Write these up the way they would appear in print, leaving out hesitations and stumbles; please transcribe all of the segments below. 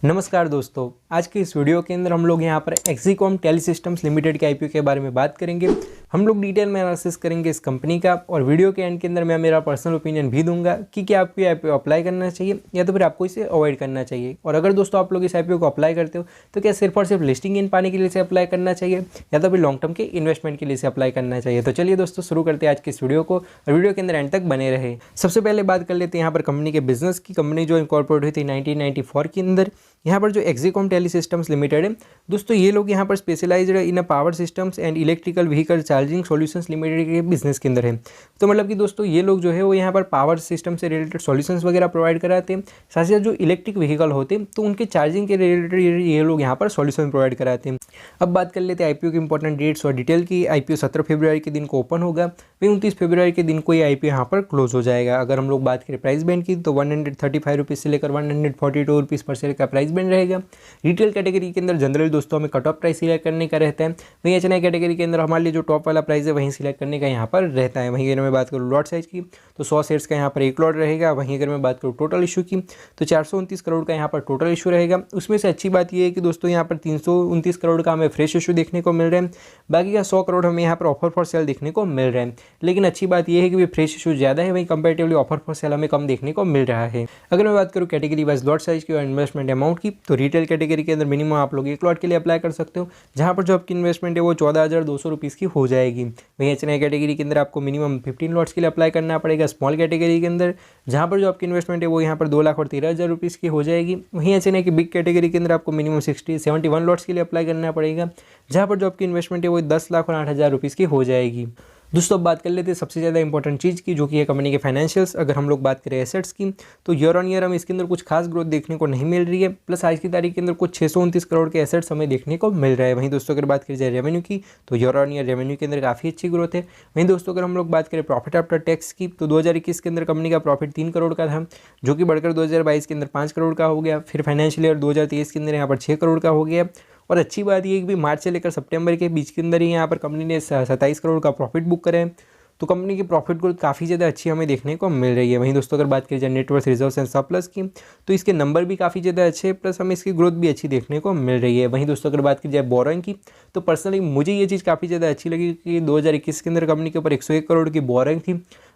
नमस्कार दोस्तों, आज के इस वीडियो के अंदर हम लोग यहाँ पर एक्सीकॉम टेलीसिस्टम्स लिमिटेड के आईपीओ के बारे में बात करेंगे। हम लोग डिटेल में एनालिसिस करेंगे इस कंपनी का और वीडियो के एंड के अंदर मैं मेरा पर्सनल ओपिनियन भी दूंगा कि क्या आपको ये आईपीओ अप्लाई करना चाहिए या तो फिर आपको इसे अवॉइड करना चाहिए। और अगर दोस्तों आप लोग इस आईपीओ को अप्लाई करते हो तो क्या सिर्फ और सिर्फ लिस्टिंग इन पाने के लिए इसे अप्लाई करना चाहिए या तो फिर लॉन्ग टर्म के इन्वेस्टमेंट के लिए इसे अप्लाई करना चाहिए। तो चलिए दोस्तों शुरू करते हैं आज की इस वीडियो को और वीडियो के अंदर एंड तक बने रहे। सबसे पहले बात कर लेते हैं यहाँ पर कंपनी के बिजनेस की। कंपनी जो इनकॉर्पोरेट हुई थी 1994 के अंदर। यहाँ पर जो एक्सीकॉम टेलीसिस्टम्स लिमिटेड है दोस्तों, ये लोग यहाँ पर specialized in power systems and electrical vehicle charging solutions limited के बिजनेस के अंदर है। तो मतलब कि दोस्तों ये लोग जो है वो यहाँ पर पावर सिस्टम से रिलेटेड सॉल्यूशंस वगैरह प्रोवाइड कराते हैं। साथ ही साथ जो इलेक्ट्रिक व्हीकल होते हैं तो उनके चार्जिंग के रिलेटेड ये लोग यहाँ पर सॉल्यूशन प्रोवाइड कराते हैं। अब बात कर लेते हैं आईपीओ की इंपॉर्टेंट डेट्स और डिटेल की। आईपीओ 17 फरवरी के दिन को ओपन होगा, फिर 29 फरवरी के दिन को ये आईपीओ यहाँ पर क्लोज हो जाएगा। अगर हम लोग बात करें प्राइस बैंड की तो 135 रुपीज़ से लेकर 142 रुपीज़ पर शेयर का प्राइस बैंड रहेगा। रिटेल कैटेगरी के अंदर जनरल दोस्तों हमें कट ऑफ प्राइस सिलेक्ट करने का रहता है। वहीं एचएनआई कैटेगरी के अंदर हमारे लिए जो टॉप वाला प्राइस है वहीं सिलेक्ट करने का यहाँ पर रहता है। वहीं अगर मैं बात करूँ लॉट साइज की तो 100 शेयर्स का यहाँ पर एक लॉट रहेगा। वहीं अगर मैं बात करूँ टोटल इशू की तो 429 करोड़ का यहाँ पर टोटल इशू रहेगा। उसमें से अच्छी बात यह है कि दोस्तों यहाँ पर 329 करोड़ का हमें फ्रेश इशू देखने को मिल रहा है, बाकी का 100 करोड़ हमें यहाँ पर ऑफर फॉर सेल देखने को मिल रहा है। लेकिन अच्छी बात यह है कि फ्रेश इशू ज़्यादा है, वहीं कंपेरेटिवली ऑफर फॉर सेल हमें कम देखने को मिल रहा है। अगर मैं बात करूँ कैटेगरी वाइज लॉट साइज की और इन्वेस्टमेंट अमाउंट की तो रिटेल कैटेगरी के अंदर मिनिमम आप लोग एक लॉट के लिए अप्लाई कर सकते हो, जहाँ पर जो आपकी इन्वेस्टमेंट है वो 14,200 रुपीज़ की हो जाएगी। वहीं एचएनआई कैटेगरी के अंदर आपको मिनिमम 15 लॉट्स के लिए अप्लाई करना पड़ेगा स्मॉल कैटेगरी के अंदर, जहाँ पर जो आपकी इन्वेस्टमेंट है वो यहाँ पर 2,13,000 रुपीज़ की हो जाएगी। वहीं एचएनआई की बिग कैटेगरी के अंदर आपको मिनिमम 71 लॉट्स के लिए अप्लाई करना पड़ेगा, जहाँ पर जो आपकी इन्वेस्टमेंट है वो 10,08,000 रुपीज़ की हो जाएगी। दोस्तों अब बात कर लेते हैं सबसे ज़्यादा इंपॉर्टेंट चीज़ की, जो कि है कंपनी के फाइनेंशियल्स। अगर हम लोग बात करें एसेट्स की तो ईयर ऑन ईयर हमें इसके अंदर कुछ खास ग्रोथ देखने को नहीं मिल रही है, प्लस आज की तारीख के अंदर कुछ 629 करोड़ के एसेट्स हमें देखने को मिल रहा है। वहीं दोस्तों अगर बात करी जाए रेवेन्यू की तो ईयर ऑन ईयर रेवेन्यू के अंदर काफ़ी अच्छी ग्रोथ है। वहीं दोस्तों अगर हम लोग बात करें प्रॉफिट आफ्टर टैक्स की तो 2021 के अंदर कंपनी का प्रॉफिट 3 करोड़ का था, जो कि बढ़कर 2022 के अंदर 5 करोड़ का हो गया। फिर फाइनेंशियल ईयर 2023 के अंदर यहाँ पर 6 करोड़ का हो गया। और अच्छी बात ये कि मार्च से लेकर सितंबर के बीच के अंदर ही यहाँ पर कंपनी ने 27 करोड़ का प्रॉफिट बुक करा है। तो कंपनी की प्रॉफिट ग्रोथ काफ़ी ज़्यादा अच्छी हमें देखने को मिल रही है। वहीं दोस्तों अगर बात करी जाए नेटवर्थ रिजर्व्स एंड सरप्लस की तो इसके नंबर भी काफ़ी ज़्यादा अच्छे, प्लस हमें इसकी ग्रोथ भी अच्छी देखने को मिल रही है। वहीं दोस्तों अगर बात की जाए बोरोइंग की तो पर्सनली मुझे ये चीज़ काफ़ी ज़्यादा अच्छी लगी कि 2021 के अंदर कंपनी के ऊपर 101 करोड़ की बोरोइंग थी,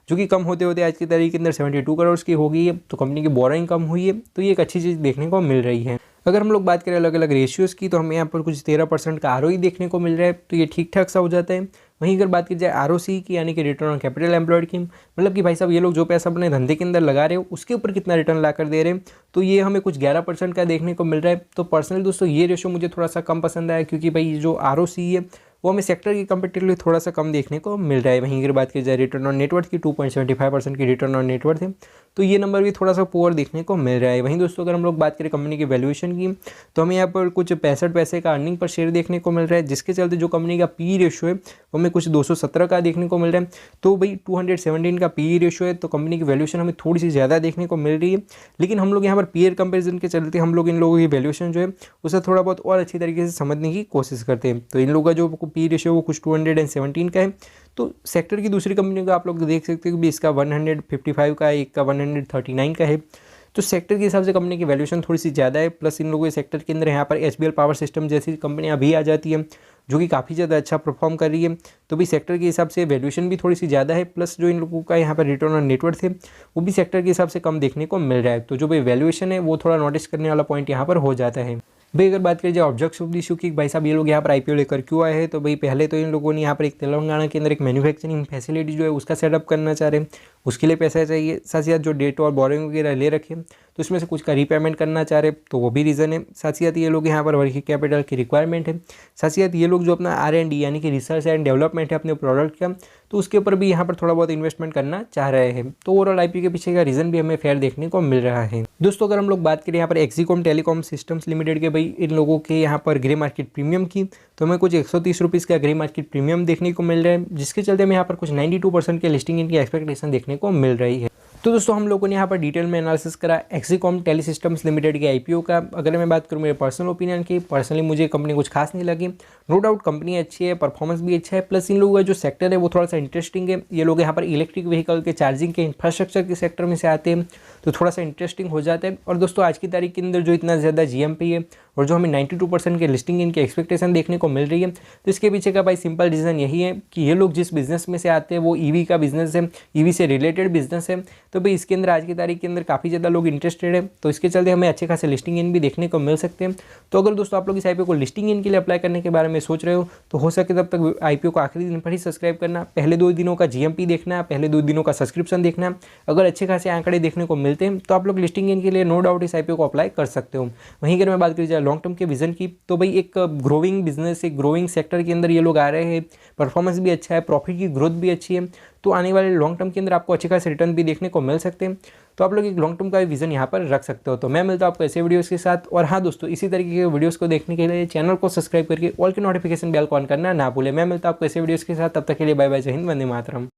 जो कि कम होते होते आज की तारीख के अंदर 72 करोड़ की हो गई है। तो कंपनी की बोरोइंग कम हुई है, तो ये एक अच्छी चीज़ देखने को मिल रही है। अगर हम लोग बात करें अलग अलग रेशियोज़ की तो हमें यहाँ पर कुछ 13% का आरओई देखने को मिल रहा है, तो ये ठीक ठाक सा हो जाता है। वहीं अगर बात की जाए आरओसी की यानी कि रिटर्न ऑन कैपिटल एम्प्लॉयड की, मतलब कि भाई साहब ये लोग जो पैसा अपने धंधे के अंदर लगा रहे हो उसके ऊपर कितना रिटर्न ला कर दे रहे हैं, तो ये हमें कुछ 11% का देखने को मिल रहा है। तो पर्सनली दोस्तों ये रेशियो मुझे थोड़ा सा कम पसंद आया, क्योंकि भाई जो आरओसी है वो हमें सेक्टर की कंपेरेटिवली थोड़ा सा कम देखने को मिल रहा है। वहीं अगर बात की जाए रिटर्न ऑन नेटवर्थ की 2.75% की रिटर्न ऑन नेटवर्थ है, तो ये नंबर भी थोड़ा सा पुअर देखने को मिल रहा है। वहीं दोस्तों अगर हम लोग बात करें कंपनी की वैल्यूएशन की तो हमें यहाँ पर कुछ 65 पैसे का अर्निंग पर शेयर देखने को मिल रहा है, जिसके चलते जो कंपनी का पी रेशियो है वो हमें कुछ 217 का देखने को मिल रहा है। तो भाई 217 का पी रेशियो है, तो कंपनी की वैल्यूएशन हमें थोड़ी सी ज़्यादा देखने को मिल रही है। लेकिन हम लोग यहाँ पर पीयर कंपेरिजन के चलते हम लोग इन लोगों की वैल्यूएशन जो है उसे थोड़ा बहुत और अच्छी तरीके से समझने की कोशिश करते हैं। तो इन लोगों का जो पी रेशियो वो कुछ 217 का है। तो सेक्टर की दूसरी कंपनियों का आप लोग देख सकते हो कि इसका 155 का है, एक का 139 का है। तो सेक्टर के हिसाब से कंपनी की वैल्यूएशन थोड़ी सी ज़्यादा है, प्लस इन लोगों के सेक्टर के अंदर यहाँ पर एचबीएल पावर सिस्टम जैसी कंपनियाँ भी आ जाती है, जो कि काफ़ी ज़्यादा अच्छा परफॉर्म कर रही है। तो भी सेक्टर के हिसाब से वैल्यूएशन भी थोड़ी सी ज़्यादा है, प्लस जो इन लोगों का यहाँ पर रिटर्न ऑन नेटवर्थ है वो भी सेक्टर के हिसाब से कम देखने को मिल रहा है। तो जो भाई वैल्यूएशन है वो थोड़ा नोटिस करने वाला पॉइंट यहाँ पर हो जाता है। भाई अगर बात करें जाए ऑब्जेक्ट्स ऑफ इशू की, भाई साहब ये लोग यहाँ पर आईपीओ लेकर क्यों आए हैं, तो भाई पहले तो इन लोगों ने यहाँ पर एक तेलंगाना के अंदर एक मैन्युफैक्चरिंग फैसिलिटी जो है उसका सेटअप करना चाह रहे हैं, उसके लिए पैसा चाहिए। साथ ही साथ जो डेट और बोरिंग वगैरह ले रखे तो उसमें से कुछ का रीपेमेंट करना चाह रहे, तो वो भी रीज़न है। साथ ही साथ ये लोग यहाँ पर वर्किंग कैपिटल की रिक्वायरमेंट है। साथ ही साथ ये लोग जो अपना R&D यानी कि रिसर्च एंड डेवलपमेंट है अपने प्रोडक्ट का, तो उसके ऊपर भी यहाँ पर थोड़ा बहुत इन्वेस्टमेंट करना चाह रहे हैं। तो ओवरऑल आईपीओ के पीछे का रीज़न भी हमें फेयर देखने को मिल रहा है। दोस्तों अगर हम लोग बात करें यहाँ पर एक्सीकॉम टेलीकॉम सिस्टम्स लिमिटेड के, भाई इन लोगों के यहाँ पर ग्रे मार्केट प्रीमियम की, तो हमें कुछ 130 रुपीज़ का एग्री मार्केट प्रीमियम देखने को मिल रहा है, जिसके चलते हमें यहाँ पर कुछ 92% के लिस्टिंग इनकी एक्सपेक्टेशन देखने को मिल रही है। तो दोस्तों हम लोगों ने यहाँ पर डिटेल में एनालिसिस करा एक्सीकॉम टेलीसिस्टम्स लिमिटेड के आईपीओ का। अगर मैं बात करूँ मेरे पर्सनल ओपिनियन की, पर्सनली मुझे कंपनी कुछ खास नहीं लगी। नो डाउट कंपनी अच्छी है, परफॉर्मेंस भी अच्छा है, प्लस इन लोगों का जो सेक्टर है वो थोड़ा सा इंटरेस्टिंग है। ये लोग यहाँ पर इलेक्ट्रिक व्हीकल के चार्जिंग के इंफ्रास्ट्रक्चर के सेक्टर में से आते हैं, तो थोड़ा सा इंटरेस्टिंग हो जाता है। और दोस्तों आज की तारीख के अंदर जो इतना ज़्यादा जीएमपी है और जो हमें 92% के लिस्टिंग इनकी एक्सपेक्टेशन देखने को मिल रही है, तो इसके पीछे का भाई सिंपल रीज़न यही है कि ये लोग जिस बिज़नेस में से आते हैं वो ईवी का बिज़नेस है, ईवी से रिलेटेड बिज़नेस है। तो भाई इसके अंदर आज की तारीख के अंदर काफ़ी ज़्यादा लोग इंटरेस्टेड है, तो इसके चलते हमें अच्छे खासे लिस्टिंग इन भी देखने को मिल सकते हैं। तो अगर दोस्तों आप लोग इस आईपीओ को लिस्टिंग इन के लिए अप्लाई करने के बारे में सोच रहे हो, तो हो सके तब तक आईपीओ को आखिरी दिन पर ही सब्सक्राइब करना, पहले 2 दिनों का जीएमपी देखना, पहले 2 दिनों का सब्सक्रिप्शन देखना। अगर अच्छे खासे आंकड़े देखने को मिलते हैं तो आप लोग लिस्टिंग इन के लिए नो डाउट इस आईपीओ को अप्लाई कर सकते हो। वहीं अगर मैं बात करी जाए लॉन्ग टर्म के विजन की, तो भाई एक ग्रोइंग बिजनेस, एक ग्रोइंग सेक्टर के अंदर ये लोग आ रहे हैं, परफॉर्मेंस भी अच्छा है, प्रॉफिट की ग्रोथ भी अच्छी है, तो आने वाले लॉन्ग टर्म के अंदर आपको अच्छे खासे रिटर्न भी देखने को मिल सकते हैं। तो आप लोग एक लॉन्ग टर्म का विजन यहाँ पर रख सकते हो। तो मैं मिलता हूँ आपको ऐसे वीडियोस के साथ। और हाँ दोस्तों, इसी तरीके के वीडियोस को देखने के लिए चैनल को सब्सक्राइब करके ऑल के नोटिफिकेशन बेल को ऑन करना ना भूलें। मैं मिलता हूँ आपको ऐसे वीडियोस के साथ, तब तक के लिए बाय बाय, जय हिंद, वंदे मातरम।